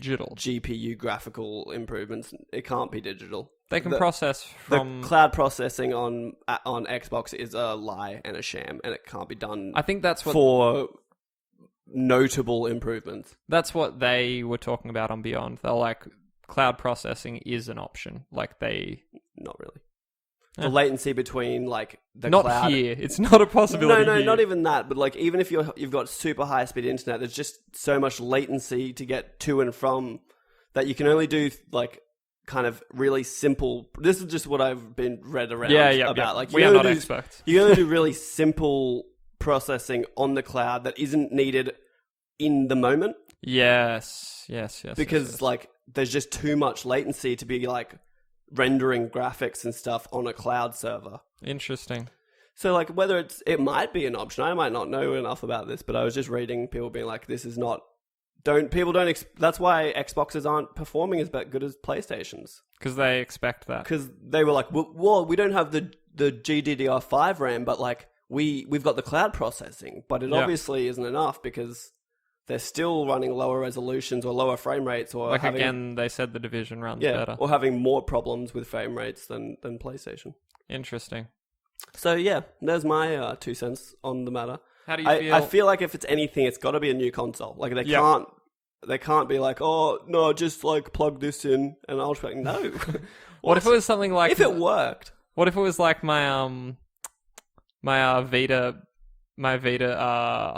digital. GPU graphical improvements. It can't be digital. They can process from... The cloud processing on Xbox is a lie and a sham, and it can't be done. I think that's what... For notable improvements. That's what they were talking about on Beyond. They're like, cloud processing is an option. Like, they... Not really. The latency between, like, the not cloud... Not here. It's not a possibility No, here. not even that. But, like, even if you've got super high-speed internet, there's just so much latency to get to and from that you can only do, like... kind of really simple. This is just what I've been read around about. Yeah. Like, we are not experts. You can only do really simple processing on the cloud that isn't needed in the moment. Yes. Because like there's just too much latency to be like rendering graphics and stuff on a cloud server. Interesting. So like whether it might be an option. I might not know enough about this, but I was just reading people being like, this is not. That's why Xboxes aren't performing as good as PlayStations. Because they expect that. Because they were like, well, we don't have the GDDR5 RAM, but like we've got the cloud processing, but it obviously isn't enough because they're still running lower resolutions or lower frame rates, or like again, they said the Division runs better, or having more problems with frame rates than PlayStation. Interesting. So yeah, there's my 2 cents on the matter. How do you feel? I feel like if it's anything, it's got to be a new console. Like they can't be like, oh no, just like plug this in, and I'll just be like, no. What if it was something like? If it worked. What if it was like my Vita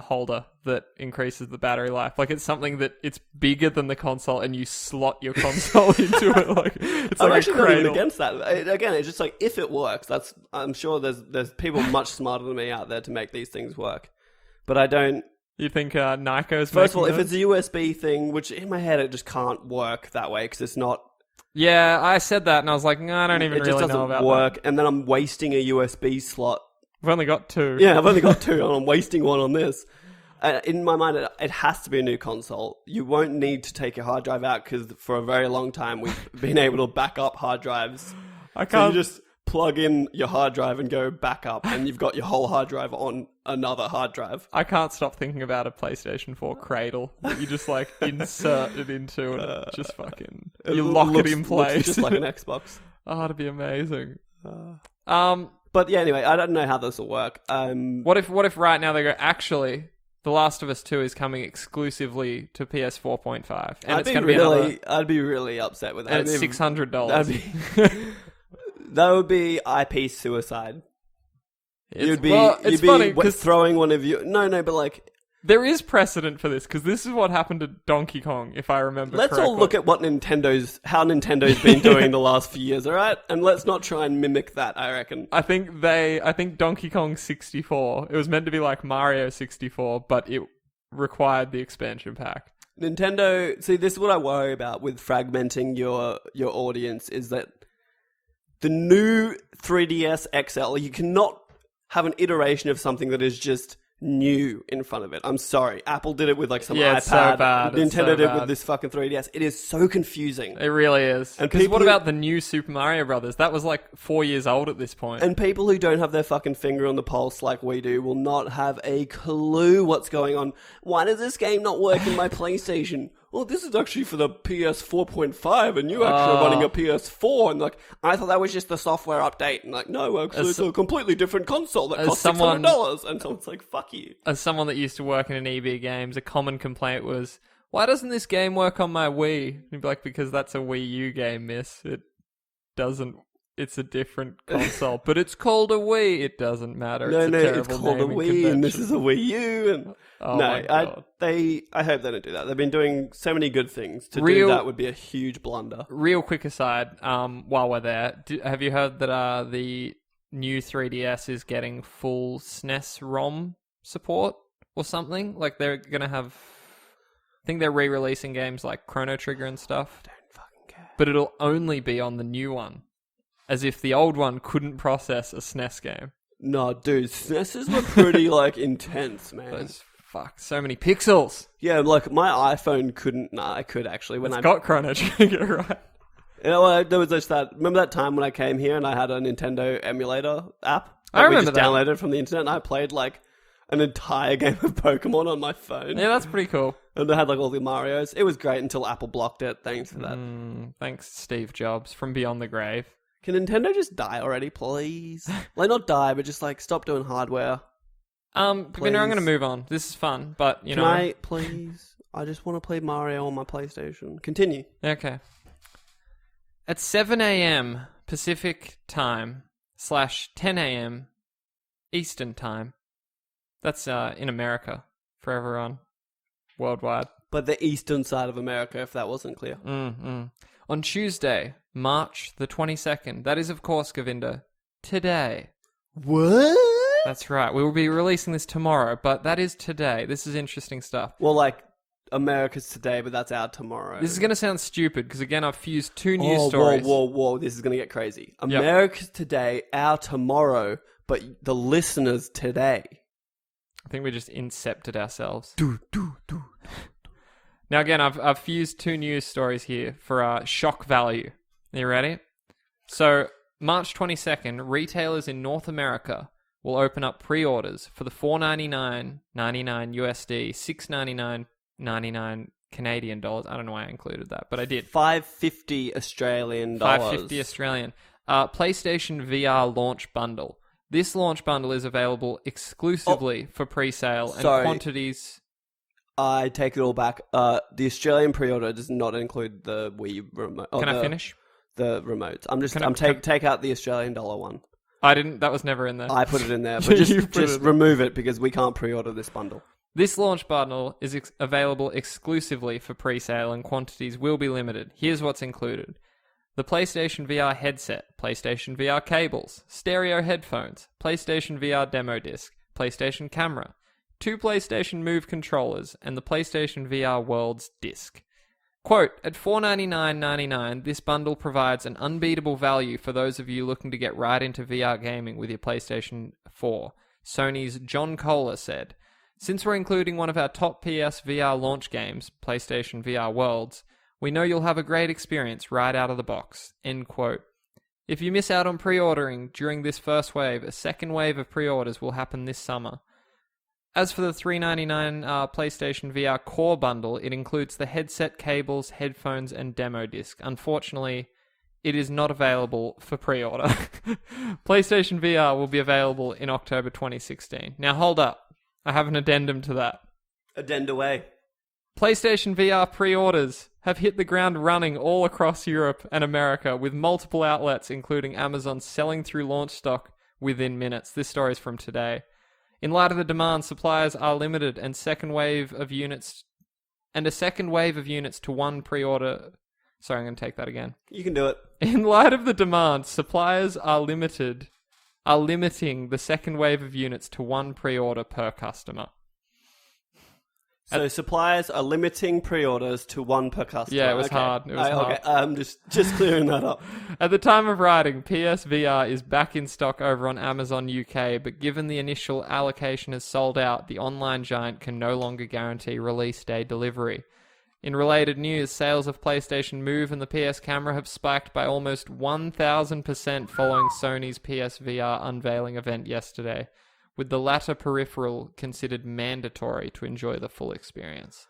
holder that increases the battery life? Like it's something that it's bigger than the console, and you slot your console into it. Like it's I'm like actually a cradle. not even against that. Again, it's just like if it works. I'm sure there's people much smarter than me out there to make these things work. But I don't... You think Nyko's... First of all, if it's a USB thing, which in my head it just can't work that way because it's not... Yeah, I said that and I was like, no, I don't even really know about that. It just doesn't work, and then I'm wasting a USB slot. I've only got 2. Yeah, I've only got 2 and I'm wasting one on this. In my mind, it has to be a new console. You won't need to take your hard drive out because for a very long time we've been able to back up hard drives. So you just plug in your hard drive and go back up, and you've got your whole hard drive on another hard drive. I can't stop thinking about a PlayStation 4 cradle that you just like insert it into and it just fucking you lock it in place. Looks just like an Xbox. Oh, it'd be amazing. But yeah, anyway, I don't know how this will work. What if right now they go, actually, The Last of Us 2 is coming exclusively to PS 4.5, and it's going to be I'd be really upset with that. And it's $600. That would be IP suicide. You'd be funny throwing one of you. No, but like there is precedent for this because this is what happened to Donkey Kong, if I remember. Let's all look at how Nintendo's been doing the last few years, all right? And let's not try and mimic that. I reckon. I think Donkey Kong 64. It was meant to be like Mario 64, but it required the expansion pack. Nintendo. See, this is what I worry about with fragmenting your audience is that. The new 3DS XL, you cannot have an iteration of something that is just new in front of it. I'm sorry. Apple did it with like some iPad. It's so bad. Nintendo did it with this fucking 3DS. It is so confusing. It really is. Because what about the new Super Mario Brothers? That was like 4 years old at this point. And people who don't have their fucking finger on the pulse like we do will not have a clue what's going on. Why does this game not work in my PlayStation? Well, this is actually for the PS 4.5 and you actually are running a PS4. And like, I thought that was just the software update. And like, no, actually it's a completely different console that costs $600. And someone's like, fuck you. As someone that used to work in an EB Games, a common complaint was, why doesn't this game work on my Wii? And you'd be like, because that's a Wii U game, miss. It doesn't. It's a different console, but it's called a Wii. It doesn't matter. It's called a Wii, and this is a Wii U. And my God. I hope they don't do that. They've been doing so many good things. To do that would be a huge blunder. Real quick aside, while we're there, have you heard that the new 3DS is getting full SNES ROM support or something? Like they're gonna have. I think they're re-releasing games like Chrono Trigger and stuff. I don't fucking care. But it'll only be on the new one. As if the old one couldn't process a SNES game. No, dude, SNESs were pretty, like, intense, man. So many pixels. Yeah, like, my iPhone couldn't... Nah, I could, actually. It's got Chrono Trigger, right? You know, there was just that... Remember that time when I came here and I had a Nintendo emulator app? I remember that. Downloaded from the internet and I played, like, an entire game of Pokemon on my phone. Yeah, that's pretty cool. And I had like all the Marios. It was great until Apple blocked it. Thanks for that. Thanks, Steve Jobs from Beyond the Grave. Can Nintendo just die already, please? Like, not die, but just like stop doing hardware. Vinny, I'm going to move on. This is fun, but you Can know. I, please? I just want to play Mario on my PlayStation. Continue. Okay. At 7 a.m. Pacific time / 10 a.m. Eastern time. That's in America for everyone worldwide. But the eastern side of America, if that wasn't clear. On Tuesday, March the 22nd, that is of course, Govinda, today. What? That's right. We will be releasing this tomorrow, but that is today. This is interesting stuff. Well, like, America's today, but that's out tomorrow. This is going to sound stupid because, again, I've fused two news stories. Whoa. This is going to get crazy. America's today, our tomorrow, but the listeners today. I think we just incepted ourselves. Now, again, I've fused two news stories here for shock value. Are you ready? So, March 22nd, retailers in North America will open up pre-orders for the $4.99.99 USD, $6.99.99 Canadian dollars. I don't know why I included that, but I did. $5.50 Australian dollars. $5.50 Australian. PlayStation VR launch bundle. This launch bundle is available exclusively for pre-sale and quantities. I take it all back. The Australian pre-order does not include the Wii remote. Can I finish? The remotes. Take out the Australian dollar one. I didn't. That was never in there. I put it in there, but just remove it because we can't pre-order this bundle. This launch bundle is available exclusively for pre-sale and quantities will be limited. Here's what's included. The PlayStation VR headset, PlayStation VR cables, stereo headphones, PlayStation VR demo disc, PlayStation camera, 2 PlayStation Move controllers, and the PlayStation VR Worlds disc. Quote, at $4.99.99, this bundle provides an unbeatable value for those of you looking to get right into VR gaming with your PlayStation 4, Sony's John Kohler said. Since we're including one of our top PS VR launch games, PlayStation VR Worlds, we know you'll have a great experience right out of the box. End quote. If you miss out on pre-ordering during this first wave, a second wave of pre-orders will happen this summer. As for the $3.99 PlayStation VR Core bundle, it includes the headset, cables, headphones, and demo disc. Unfortunately, it is not available for pre-order. PlayStation VR will be available in October 2016. Now hold up. I have an addendum to that. Addend away. PlayStation VR pre-orders have hit the ground running all across Europe and America with multiple outlets, including Amazon, selling through launch stock within minutes. This story is from today. In light of the demand, suppliers are limited and a second wave of units to one pre-order. Sorry, I'm going to take that again. You can do it. In light of the demand, suppliers are limiting the second wave of units to one pre-order per customer. So suppliers are limiting pre-orders to one per customer. Yeah, it was hard. It was hard. Okay, I'm just clearing that up. At the time of writing, PSVR is back in stock over on Amazon UK, but given the initial allocation is sold out, the online giant can no longer guarantee release day delivery. In related news, sales of PlayStation Move and the PS camera have spiked by almost 1,000% following Sony's PSVR unveiling event yesterday, with the latter peripheral considered mandatory to enjoy the full experience.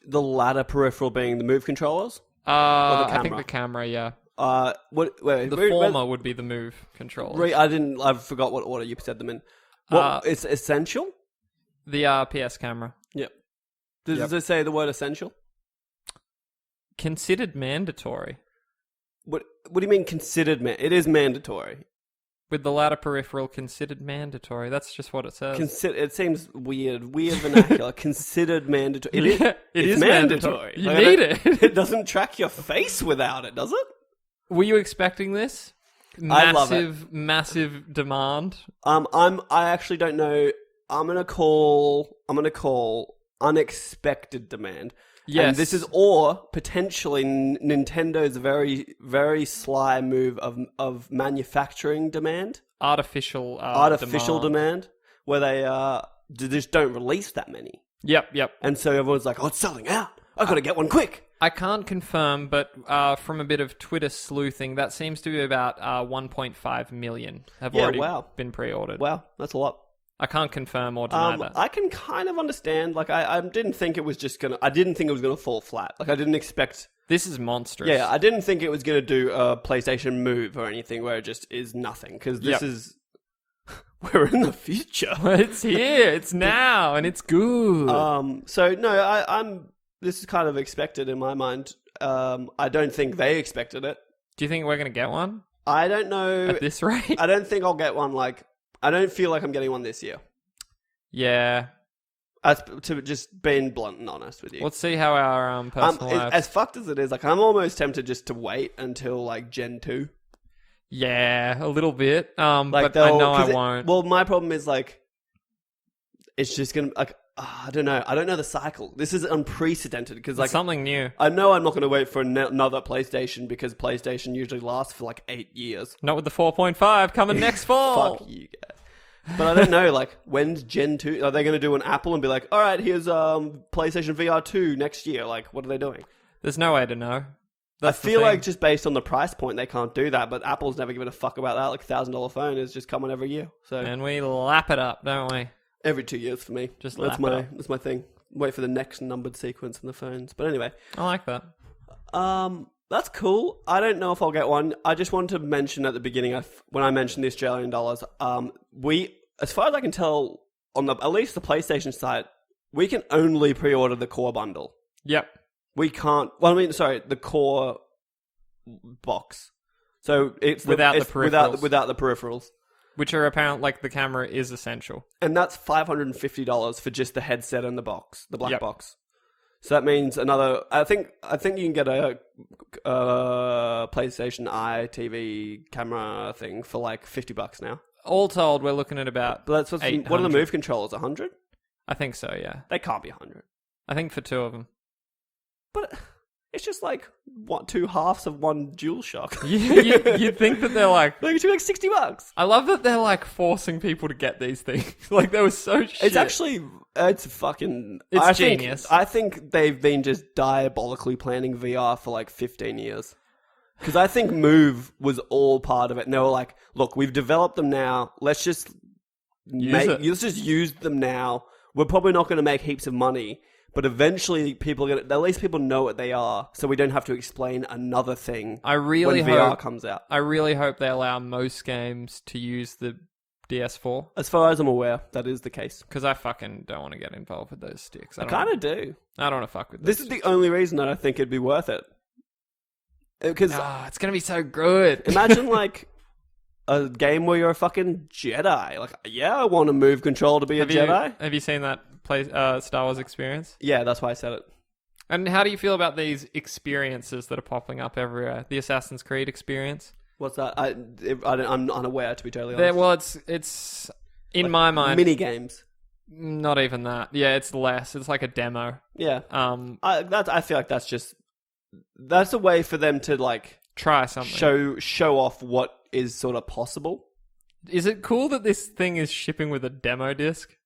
The latter peripheral being the Move controllers? Or the camera? I think the camera, yeah. The former would be the Move controllers. I forgot what order you said them in. It's essential? The PS camera. Yep. Does it say the word essential? Considered mandatory. What do you mean considered it is mandatory. With the latter peripheral considered mandatory. That's just what it says. It seems weird vernacular. Considered mandatory. It is mandatory. You need it. It doesn't track your face without it, does it? Were you expecting this? I love it. Massive demand. I actually don't know. I'm gonna call unexpected demand. Yes. And this is, or potentially Nintendo's very, very sly move of manufacturing demand. Artificial demand, where they just don't release that many. Yep. And so everyone's like, oh, it's selling out. I've got to get one quick. I can't confirm, but from a bit of Twitter sleuthing, that seems to be about 1.5 million have already been pre-ordered. Wow, that's a lot. I can't confirm or deny that. I can kind of understand. Like, I didn't think it was just gonna. I didn't think it was gonna fall flat. Like, I didn't expect. This is monstrous. Yeah, I didn't think it was gonna do a PlayStation Move or anything where it just is nothing. Because this is. We're in the future. It's here. It's now, and it's good. So no, I'm. This is kind of expected in my mind. I don't think they expected it. Do you think we're going to get one I don't know. at this rate? I don't think I'll get one. Like, I don't feel like I'm getting one this year. Yeah. To just being blunt and honest with you. Let's see how our personal lives... As fucked as it is, like, I'm almost tempted just to wait until like Gen 2. Yeah, a little bit. Like, but I know I won't. Well, my problem is like, it's just gonna like. I don't know. I don't know the cycle. This is unprecedented because like It's something new. I know I'm not going to wait for another PlayStation because PlayStation usually lasts for like 8 years. Not with the 4.5 coming next fall. Fuck you guys. But I don't know, like, when's Gen 2? Are they going to do an Apple and be like, all right, here's PlayStation VR 2 next year? Like, what are they doing? There's no way to know. I feel like just based on the price point, they can't do that. But Apple's never given a fuck about that. Like, $1,000 phone is just coming every year. So And we lap it up, don't we? every 2 years for me. Just that's lap it up. that's my thing. Wait for the next numbered sequence in the phones. But anyway, I like that. that's cool. I don't know if I'll get one. I just wanted to mention at the beginning, when I mentioned the Australian dollars, we, as far as I can tell, on at least the PlayStation site, we can only pre-order the core bundle. Yep. We can't. Well, I mean, sorry, the core box. So it's Without the peripherals. without the peripherals. Which are apparent, like the camera is essential. And that's $550 for just the headset and the box, the black Yep. box. So that means another. I think you can get a PlayStation Eye TV camera thing for like $50 now. All told, we're looking at about But that's what are the 800. Move controllers? 100? I think so, yeah. They can't be 100. I think for two of them. But it's just like what, two halves of one DualShock. You'd think that they're like... Like, it should be like $60. I love that they're like forcing people to get these things. Like they were so shit. It's actually, it's fucking... It's genius. I think they've been just diabolically planning VR for like 15 years. Because I think Move was all part of it. And they were like, look, we've developed them now. Let's just let's just use them now. We're probably not going to make heaps of money. But eventually, at least people know what they are, so we don't have to explain another thing I really when VR hope comes out. I really hope they allow most games to use the DS4. As far as I'm aware, that is the case. Because I fucking don't want to get involved with those sticks. I kind of do. I don't want to fuck with This those is the only reason that I think it'd be worth it. Because it's going to be so good. imagine like a game where you're a fucking Jedi. Like, yeah, I want to move control to be a Jedi. Have you seen that Star Wars experience? Yeah, that's why I said it. And how do you feel about these experiences that are popping up everywhere? The Assassin's Creed experience? What's that? I'm unaware, to be totally honest. Well, it's in my mind... Mini games. Not even that. Yeah, it's less. It's like a demo. Yeah. I I feel like that's a way for them to like try something. Show off what is sort of possible. Is it cool that this thing is shipping with a demo disc?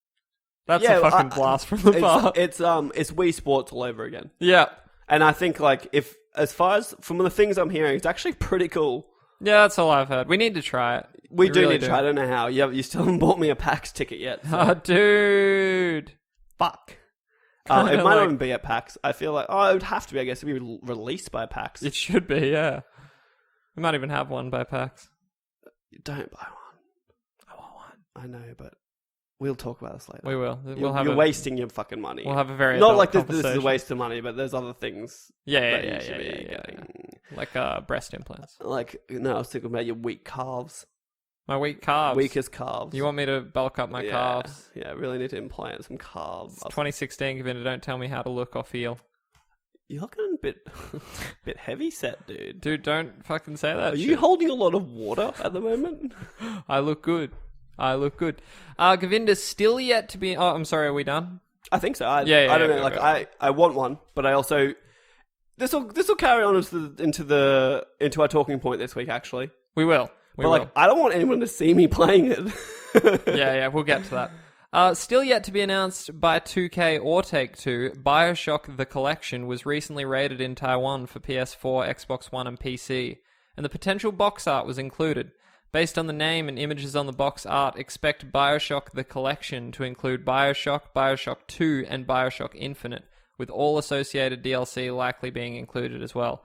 That's a fucking blast from the past. It's Wii Sports all over again. Yeah. And I think like as far as from the things I'm hearing, it's actually pretty cool. Yeah, that's all I've heard. We need to try it. We do need to try. I don't know how. You still haven't bought me a PAX ticket yet. So. Oh, dude. Fuck. It might not even be at PAX. I feel like it would have to be. I guess it'd be released by PAX. It should be. Yeah. We might even have one by PAX. Don't buy one. I want one. I know, but we'll talk about this later. We will. You're wasting your fucking money. We'll have a very not like this is conversation. a waste of money, but there's other things. Yeah. Like breast implants. Like no, I was thinking about your weak calves. My weak calves. Weakest calves. You want me to bulk up my calves? Yeah, I really need to implant some calves. It's 2016, Gavinda. Don't tell me how to look or feel. You're looking a bit heavy set, dude. Dude, don't fucking say that. Are you holding a lot of water at the moment? I look good. Gavinda's still yet to be... Oh, I'm sorry, are we done? I think so. I don't know. Go, like, go. I want one, but I also... This will carry on into our talking point this week, actually. We will. Like, I don't want anyone to see me playing it. yeah, we'll get to that. Still yet to be announced by 2K or Take-Two, BioShock The Collection was recently rated in Taiwan for PS4, Xbox One, and PC, and the potential box art was included. Based on the name and images on the box art, expect Bioshock the Collection to include Bioshock, Bioshock 2, and Bioshock Infinite, with all associated DLC likely being included as well.